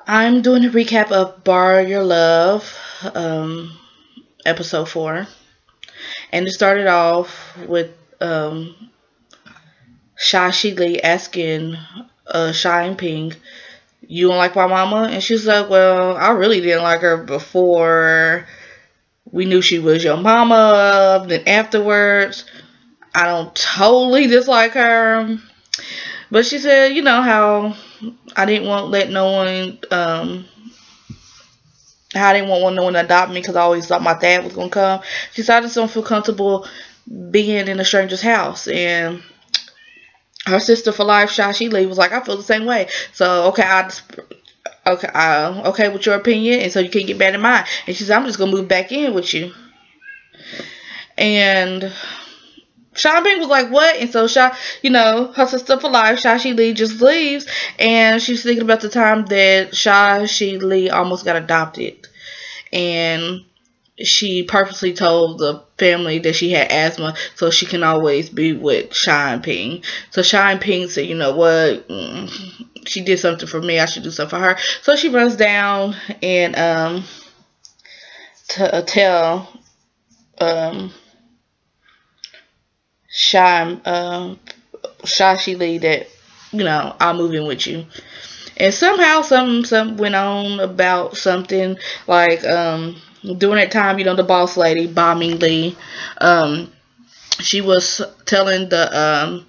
I'm doing a recap of Bar Your Love, episode 4. And it started off with Shashi Lee asking Shy and Pink, "You don't like my mama?" And she's like, "Well, I really didn't like her before we knew she was your mama. Then afterwards, I don't totally dislike her." But she said, "You know how I didn't want let no one I didn't want no one to adopt me because I always thought my dad was gonna come." She said, "I just don't feel comfortable being in a stranger's house." And her sister for life, Shashi Lee, was like, "I feel the same way. So okay with your opinion, and so you can't get mad at mine." And she said, "I'm just gonna move back in with you." And Sean Pink was like, "What?" And so her sister for life, Shashi Lee, just leaves, and she's thinking about the time that Shashi Lee almost got adopted, and she purposely told the family that she had asthma so she can always be with Shine Ping. So Shine Ping said, "You know what? She did something for me. I should do something for her." So she runs down and to tell Shine Shashi Lee that I'll move in with you. And somehow some went on about something like during that time, the boss lady, Bombing Lee, she was telling the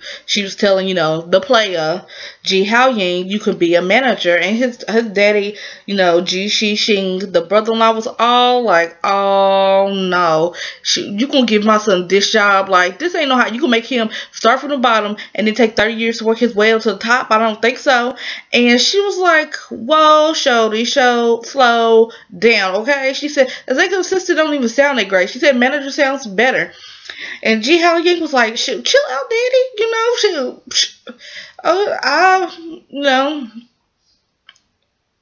player Ji Hao Ying, you can be a manager. And his daddy, Ji Shi Xing, the brother-in-law, was all like, "Oh no, you gonna give my son this job? Like, this ain't no how you can make him start from the bottom and then take 30 years to work his way up to the top. I don't think so." And she was like, "Whoa, slow down, okay?" She said, "Executive assistant don't even sound that great." She said, "Manager sounds better." And Ji Hao Ying was like, "Shoot, chill out, daddy. Shoot.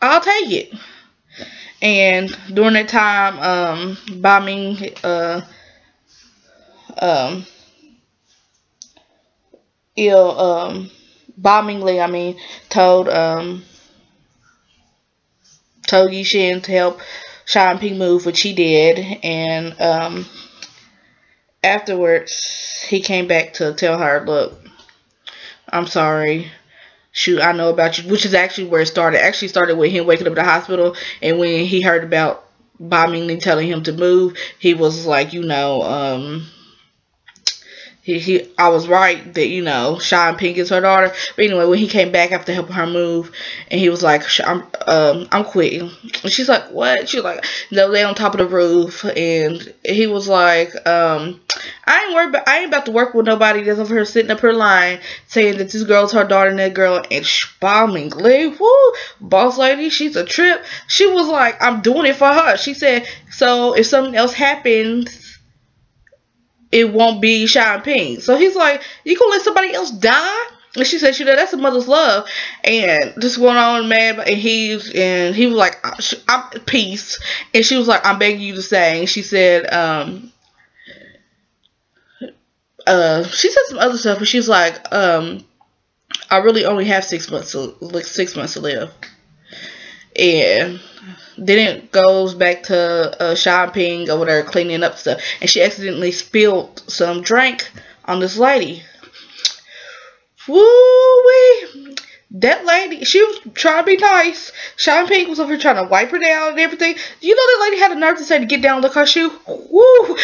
I'll take it." And during that time, um, bombingly, told, told Yi Shin to help Sean Ping move, which he did. And, afterwards, he came back to tell her, "Look, I'm sorry. Shoot, I know about you," which is actually where it started. It actually started with him waking up at the hospital, and when he heard about Bombing telling him to move, he was like, I was right that Sean Pink is her daughter. But anyway, when he came back after helping her move, and he was like, I'm quitting." And she's like, "What?" She's like, "No, they on top of the roof." And he was like, I ain't worried about, I ain't about to work with nobody that's over here sitting up her line saying that this girl's her daughter and that girl." And bombing Lee, woo, boss lady, she's a trip. She was like, "I'm doing it for her." She said, "So if something else happens, it won't be Sean Ping." So he's like, "You gonna let somebody else die?" And she said, "That's a mother's love." And this went on, man. And he was like, "I'm peace." And she was like, "I'm begging you to say." And she said, she said some other stuff, but she's like, "I really only have 6 months to live." And then it goes back to Sean Ping over there cleaning up stuff, and she accidentally spilled some drink on this lady. Woo-wee. That lady, she was trying to be nice. Sean Pink was over here trying to wipe her down and everything. That lady had the nerve to say to get down and lick her shoe? Woo!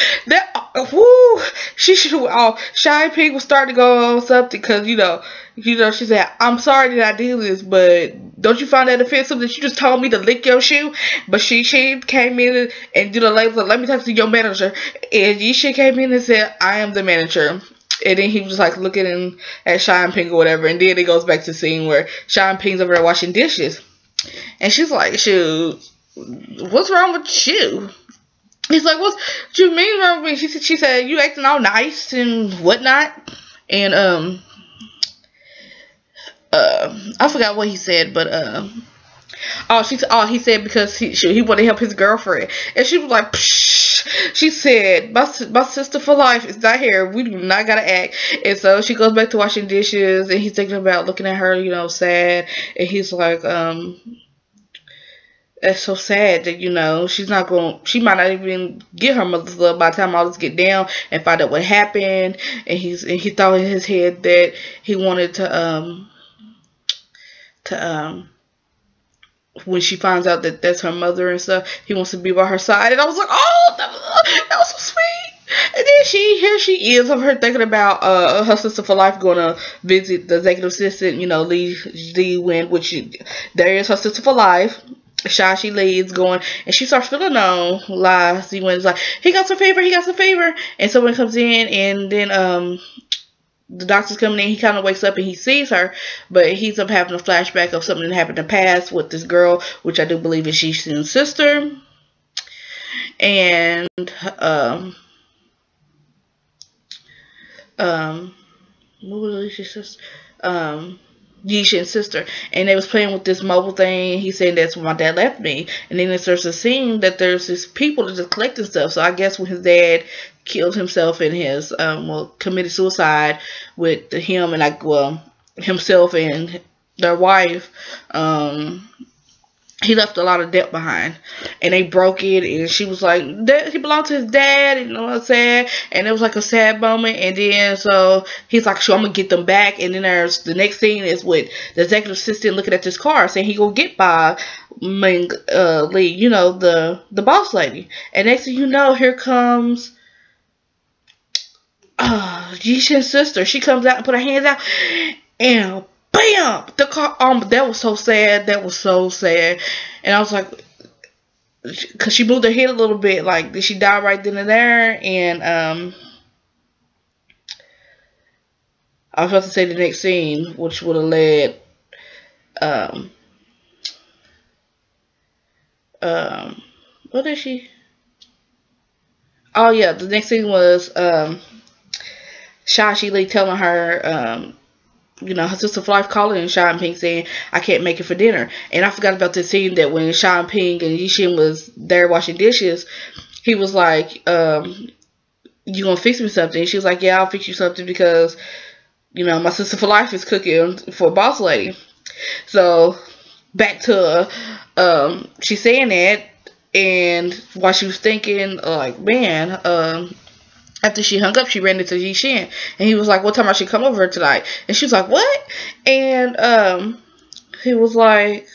Woo! She should have, Sean Pink was starting to go on something because, she said, "I'm sorry that I did this, but don't you find that offensive that you just told me to lick your shoe?" But she came in and the lady was like, "Let me talk to your manager." And she came in and said, "I am the manager." And then he was like looking at Sean Pink or whatever. And then it goes back to the scene where Sean Pink's over there washing dishes. And she's like, "Shoot, what's wrong with you?" He's like, "What you mean wrong with me?" She said, "You acting all nice and whatnot." And I forgot what he said, but he said because he wanted to help his girlfriend. And she was like, "Psh." She said, my sister for life is not here. We do not gotta act." And so she goes back to washing dishes, and he's thinking about looking at her, sad. And he's like, It's so sad that, she might not even get her mother's love by the time all this get down and find out what happened. And he thought in his head that he wanted to when she finds out that that's her mother and stuff, he wants to be by her side. And I was like, oh, that was so sweet. And then here she is of her thinking about her sister for life going to visit the executive assistant, Lee Wen, which there is her sister for life. Shashi leads going, and she starts feeling on lies. Lee Wen's like, he got some favor, and someone comes in, and then the doctor's coming in. He kind of wakes up and he sees her, but he's up having a flashback of something that happened in the past with this girl, which I do believe is Jishin's sister. And what was Jishin's sister? Yishin's sister, and they was playing with this mobile thing. He's saying that's when my dad left me, and then there's a scene that there's these people that just collecting stuff. So I guess when his dad killed himself and his committed suicide with him and himself and their wife, he left a lot of debt behind, and they broke it, and she was like, he belonged to his dad, and what I'm saying, and it was like a sad moment, and then so he's like, sure, I'm gonna get them back, and then there's the next scene is with the executive assistant looking at this car, saying he gonna get by Ming Lee, the boss lady, and next thing you know, here comes Jishin's sister. She comes out and put her hands out, and bam! The car. That was so sad. And I was like, because she moved her head a little bit. Like, did she die right then and there? And I was about to say the next scene, which would have led. What is she? Oh yeah, the next scene was Shashi Lee telling her her sister for life calling and Sean Ping saying, I can't make it for dinner. And I forgot about this scene that when Sean Ping and Yishin was there washing dishes, he was like, you gonna fix me something? And she was like, yeah, I'll fix you something because, my sister for life is cooking for boss lady. So back to she's saying that, and while she was thinking, like, man, after she hung up, she ran into Yishin, and he was like, what time I should come over tonight? And she was like, what? And he was like,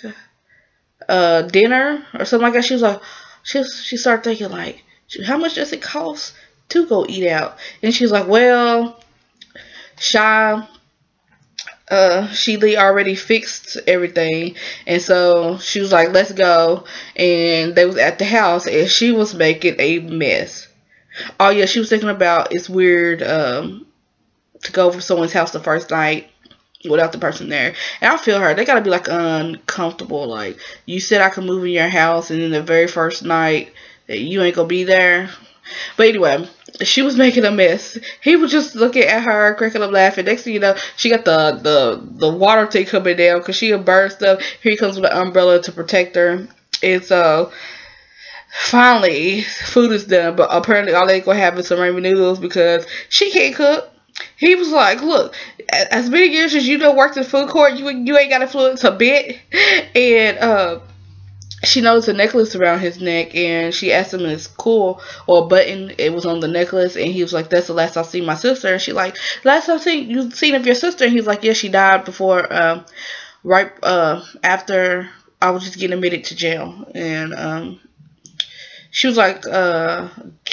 dinner or something like that. She was like, she started thinking, like, how much does it cost to go eat out? And she was like, well, She Lee already fixed everything, and so she was like, let's go. And they was at the house, and she was making a mess. Oh yeah, she was thinking about it's weird to go over someone's house the first night without the person there. And I feel her. They gotta be like uncomfortable. Like, you said I could move in your house, and then the very first night you ain't gonna be there. But anyway, she was making a mess. He was just looking at her, cracking up laughing. Next thing you know, she got the water tank coming down because she had burned stuff. Here he comes with an umbrella to protect her. And so finally, food is done, but apparently all they gonna have is some ramen noodles because she can't cook. He was like, look, as many years as you done worked in food court, you ain't got influence a bit. And she noticed a necklace around his neck, and she asked him if it's cool, or a button, it was on the necklace, and he was like, that's the last I've seen my sister. And she like, last I've seen of your sister? And he's like, yeah, she died before, right after I was just getting admitted to jail. And she was like,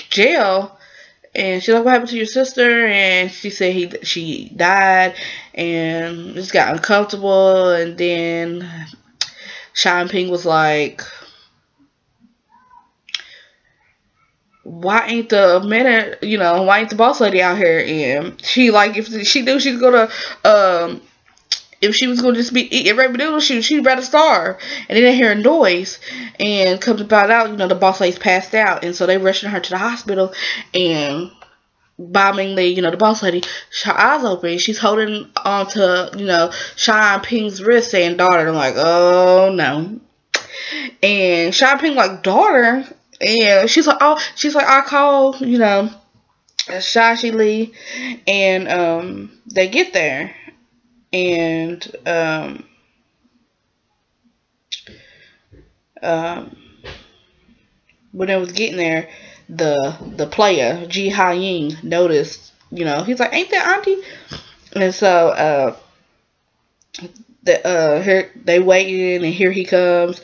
jail? And she's like, what happened to your sister? And she said she died, and it just got uncomfortable. And then Sean Ping was like, why ain't the minute, why ain't the boss lady out here? And she like, if she knew she was gonna, if she was gonna just be eating ramen noodles, she'd rather starve. And then they hear a noise, and come to find out, the boss lady's passed out, and so they rushing her to the hospital. And bombingly, the boss lady, her eyes open, she's holding on to, Sean Ping's wrist, saying daughter. I'm like, oh no. And Sean Ping like, daughter? And she's like, I call, Shashi Lee. And they get there, and um, when it was getting there, the player Ji Ha Ying noticed. He's like, "Ain't that auntie?" And so here they waiting, and here he comes.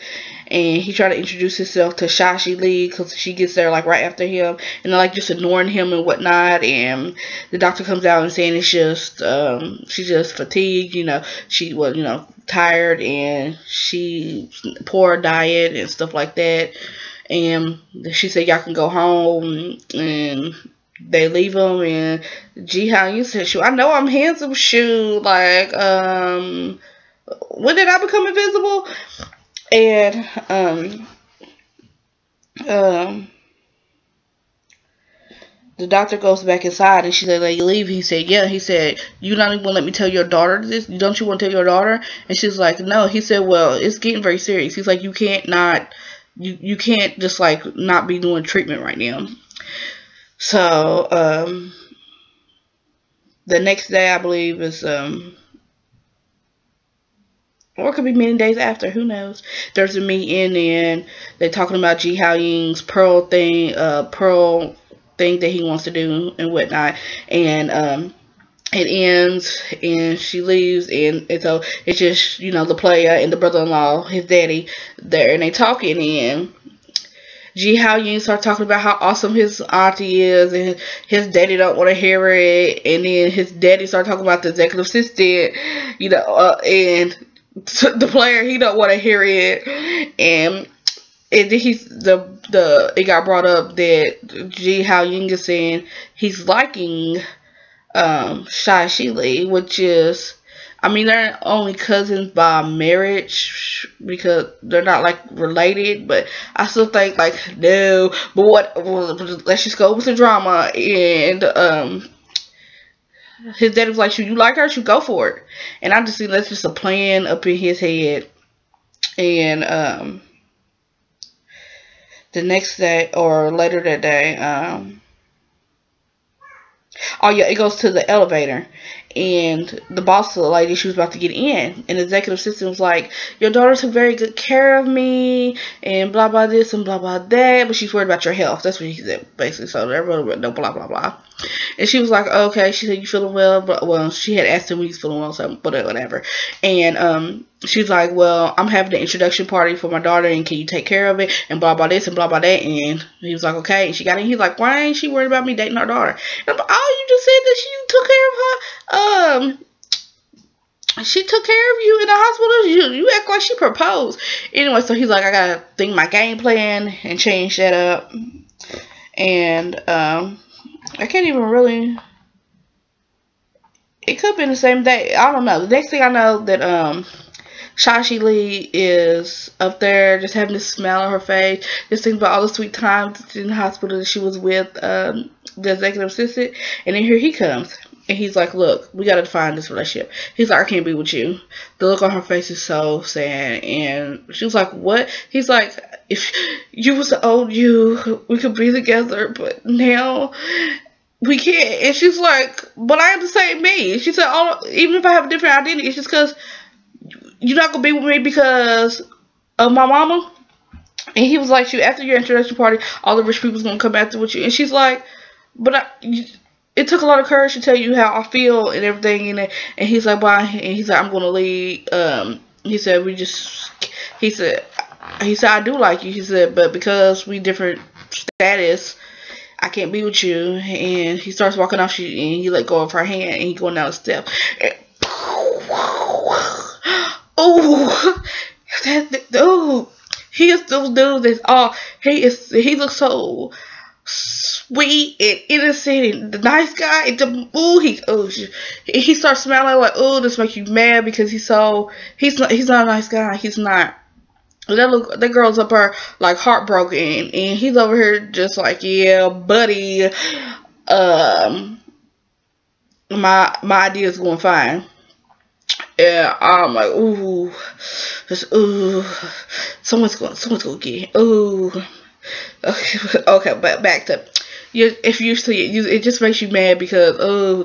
And he tried to introduce himself to Shashi Lee because she gets there like right after him, and they're like just ignoring him and whatnot. And the doctor comes out and saying it's just she's just fatigued. She was tired, and she poor diet and stuff like that. And she said y'all can go home, and they leave him. And Ji Ha, you said, "Shoot, I know I'm handsome. Shoot, like when did I become invisible?" And the doctor goes back inside, and she said, "Let you leave?" He said, "Yeah." He said, "You not even let me tell your daughter this? Don't you want to tell your daughter?" And she's like, "No." He said, "Well, it's getting very serious." He's like, "You can't not, you can't just like not be doing treatment right now." So the next day, I believe, is or it could be many days after, who knows. There's a meeting, and they're talking about Ji Hao Ying's pearl thing that he wants to do and whatnot. And it ends, and she leaves, and so it's just, the player and the brother-in-law, his daddy, there, and they talking, and Ji Hao Ying started talking about how awesome his auntie is, and his daddy don't want to hear it. And then his daddy started talking about the executive assistant, and the player, he don't want to hear it. And then it got brought up that Ji Hao Ying is saying he's liking Shai Shi Li, which is, I mean, they're only cousins by marriage because they're not like related, but I still think like no. But let's just go with the drama. And his dad was like, "Should you like her? Should go for it." And I just think that's just a plan up in his head. And the next day or later that day, oh yeah, it goes to the elevator, and the boss of the lady, she was about to get in, and the executive assistant was like, "Your daughter took very good care of me, and blah blah this and blah blah that, but she's worried about your health." That's what he said, basically. So everyone no blah blah blah. And she was like, "Okay." She said, "You feeling well?" But well, she had asked him when he's feeling well, so whatever. And she's like, "Well, I'm having an introduction party for my daughter, and can you take care of it?" And blah blah this and blah blah that. And he was like, "Okay." And she got in. He's like, "Why ain't she worried about me dating her daughter?" And I'm like, "Oh, you just said that she took care of her. She took care of you in the hospital. You act like she proposed." Anyway, so he's like, "I gotta think my game plan and change that up." And I can't even really. It could have been the same day. I don't know. The next thing I know that Shashi Lee is up there just having this smile on her face, just thinking about all the sweet times in the hospital that she was with the executive assistant. And then here he comes. And he's like, "Look, we got to define this relationship." He's like, "I can't be with you." The look on her face is so sad. And she was like, "What?" He's like, "If you was the old you, we could be together. But now we can't." And she's like, "But I am the same me." She said, "Even if I have a different identity, it's just because you're not going to be with me because of my mama." And he was like, "Shoot, after your introduction party, all the rich people's going to come after with you." And she's like, "But it took a lot of courage to tell you how I feel and everything." And he's like, "Why?" And he's like, "I'm going to leave." He said, he said, "I do like you." He said, "But because we different status, I can't be with you." And he starts walking off, and he let go of her hand, and he going down the step. And, he is those dudes that's he looks so sweet and innocent and the nice guy. And he starts smiling like, this makes you mad because he's not a nice guy. He's not. That girl's up there like heartbroken, and he's over here just like, "Yeah, buddy, my idea is going fine." Yeah, I'm like, someone's gonna get it. Okay, but back to if you see it, it just makes you mad because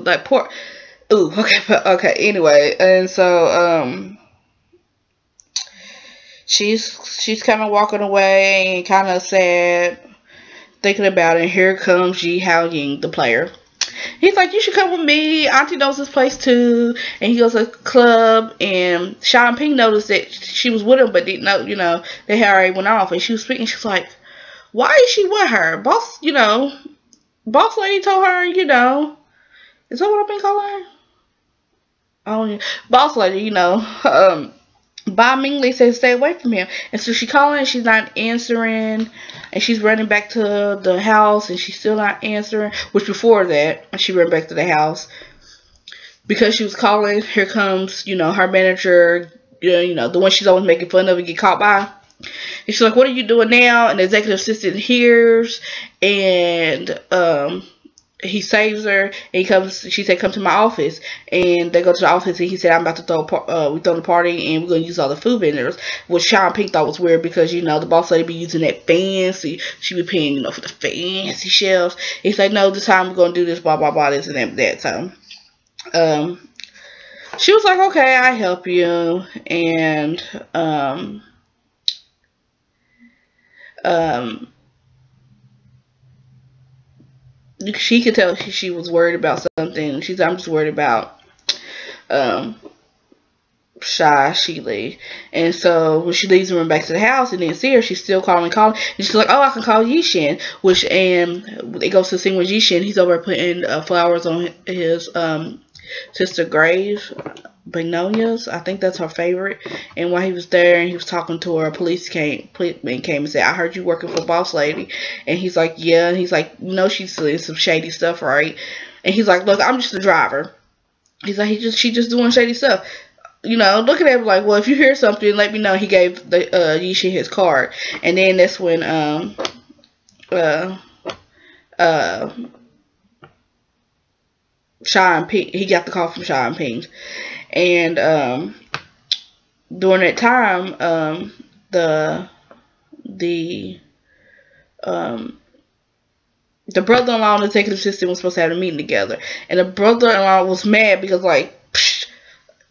like poor. Okay. Anyway, and so she's kind of walking away and kind of sad, thinking about it. And here comes Ji Hao Ying, the player. He's like, you should come with me. Auntie knows this place too. And he goes to the club, and Sean Ping noticed that she was with him, but didn't know, they had already went off. And she was speaking. She's like, why is she with her? Boss lady told her, is that what I've been calling her? Oh, boss lady, Ba Mingli says stay away from him. And so she calling and she's not answering. And she's running back to the house and she's still not answering. Which before that, she ran back to the house. Because she was calling, here comes, her manager, the one she's always making fun of and get caught by. And she's like, what are you doing now? And the executive assistant hears. And, he saves her, and she said, come to my office. And they go to the office, and he said, I'm about to throw a party, and we're going to use all the food vendors. Which Sean Pink thought was weird, because, the boss lady be using that fancy, she be paying, for the fancy shelves. He's like, no, this time we're going to do this, blah, blah, blah, this and that. So, she was like, okay, I help you. And, she could tell she was worried about something. She said, I'm just worried about Shi. And so when she leaves and runs back to the house and didn't see her, she's still calling. And she's like, oh, I can call Yishin. And it goes to the scene with Yishin. He's over putting flowers on his sister grave. Magnolias, I think that's her favorite. And while he was there and he was talking to her, a policeman came and said, I heard you working for Boss Lady. And he's like, yeah. And he's like, she's doing some shady stuff, right? And he's like, look, I'm just a driver. He's like, she just doing shady stuff. Looking at him like, well, if you hear something, let me know. He gave the Yishin his card. And then that's when Sean Ping, he got the call from Sean Ping. And during that time, the brother-in-law and the executive assistant was supposed to have a meeting together. And the brother-in-law was mad because, like,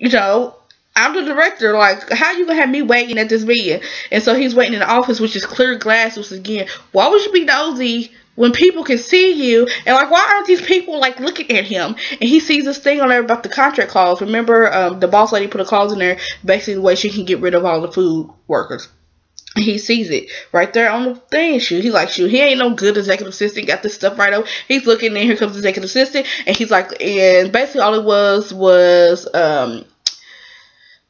I'm the director. Like, how you gonna have me waiting at this meeting? And so he's waiting in the office, which is clear glass. Which again, why would you be nosy when people can see you? And like, why aren't these people like looking at him? And he sees this thing on there about the contract clause. Remember, the boss lady put a clause in there, basically the way she can get rid of all the food workers. And he sees it right there on the thing. He's like, he ain't no good executive assistant. Got this stuff right over. He's looking, and here comes the executive assistant, and he's like, and basically all it was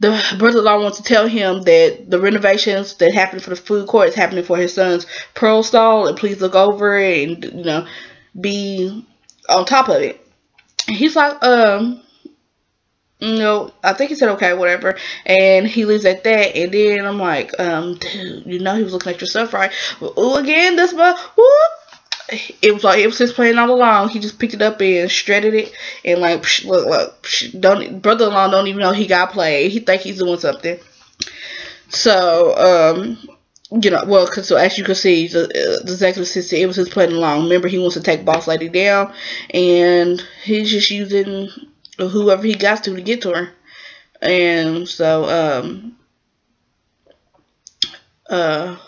the brother-in-law wants to tell him that the renovations that happened for the food court is happening for his son's pearl stall, and please look over it and, be on top of it. And he's like, I think he said, okay, whatever. And he leaves at that. And then I'm like, dude, he was looking at your stuff, right? Well, again, that's my, whoop. It was like, it was his plan all along. He just picked it up and shredded it. And like, look, brother-in-law don't even know he got played. He think he's doing something. So, so as you can see, the executive assistant, it was his plan along. Remember, he wants to take Boss Lady down. And he's just using whoever he got to get to her. And so, I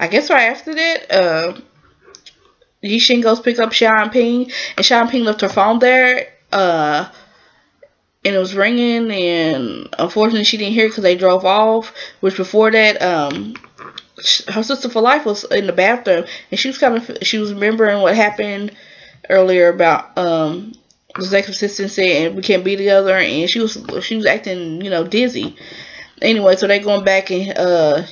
guess right after that, Yishin goes pick up Sean Ping, and Sean Ping left her phone there, and it was ringing, and unfortunately she didn't hear it because they drove off. Which before that, her sister for life was in the bathroom, and she was remembering what happened earlier about the executive assistant saying we can't be together, and she was acting dizzy. Anyway, so they going back, and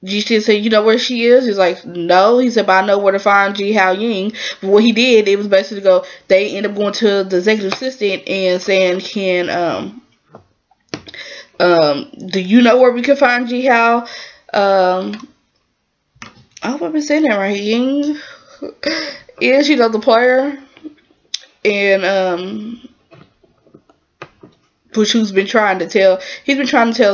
Ji said, you know where she is? He's like, no. He said, but I know where to find Ji Hao Ying. But what he did, it was basically they end up going to the executive assistant and saying, do you know where we can find Ji Hao? I hope I've been saying that right. Ying is, the player. And, which he's been trying to tell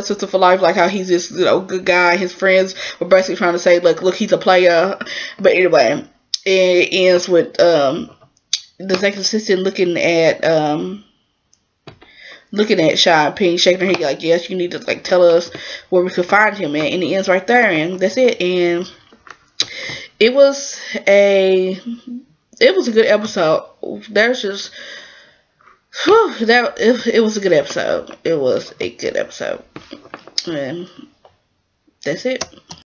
Sister for Life, like, how he's this, good guy. His friends were basically trying to say, look, he's a player. But anyway, it ends with, the executive assistant looking at, looking at Sean Pink, shaking her head like, yes, you need to like tell us where we could find him at. And it ends right there, and that's it. And it was a good episode. There's just it was a good episode. It was a good episode. And that's it.